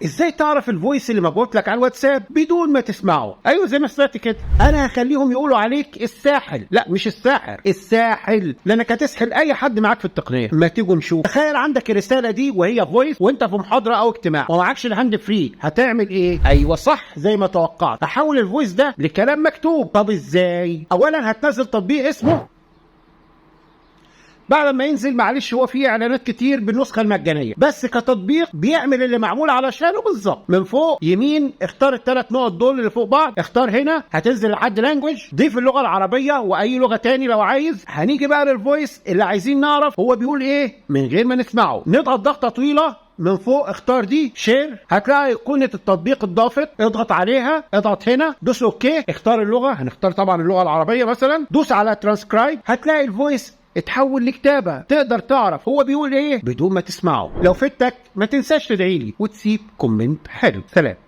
ازاي تعرف الفويس اللي مبعوت لك على الواتساب بدون ما تسمعه؟ ايوه زي ما سمعت كده، انا هخليهم يقولوا عليك الساحل. لا مش الساحر، الساحل، لانك هتسحل اي حد معاك في التقنيه. ما تيجوا نشوف. تخيل عندك الرساله دي وهي فويس وانت في محاضره او اجتماع ومعكش الهاند فري، هتعمل ايه؟ ايوه صح زي ما توقعت، هحول الفويس ده لكلام مكتوب. طب ازاي؟ اولا هتنزل تطبيق اسمه، بعد ما ينزل معلش هو فيه اعلانات كتير بالنسخه المجانيه، بس كتطبيق بيعمل اللي معمول علشانه بالظبط. من فوق يمين اختار الثلاث نقط دول اللي فوق بعض، اختار هنا هتنزل لحد لانجوج، ضيف اللغه العربيه واي لغه تاني لو عايز. هنيجي بقى للفويس اللي عايزين نعرف هو بيقول ايه من غير ما نسمعه. نضغط ضغطه طويله من فوق، اختار دي شير، هتلاقي ايقونه التطبيق اتضافت، اضغط عليها، اضغط هنا، دوس اوكي، اختار اللغه، هنختار طبعا اللغه العربيه مثلا، دوس على ترانسكرايب، هتلاقي الفويس اتحول لكتابة. تقدر تعرف هو بيقول ايه بدون ما تسمعه. لو فدتك ما تنساش تدعيلي وتسيب كومنت حلو. سلام.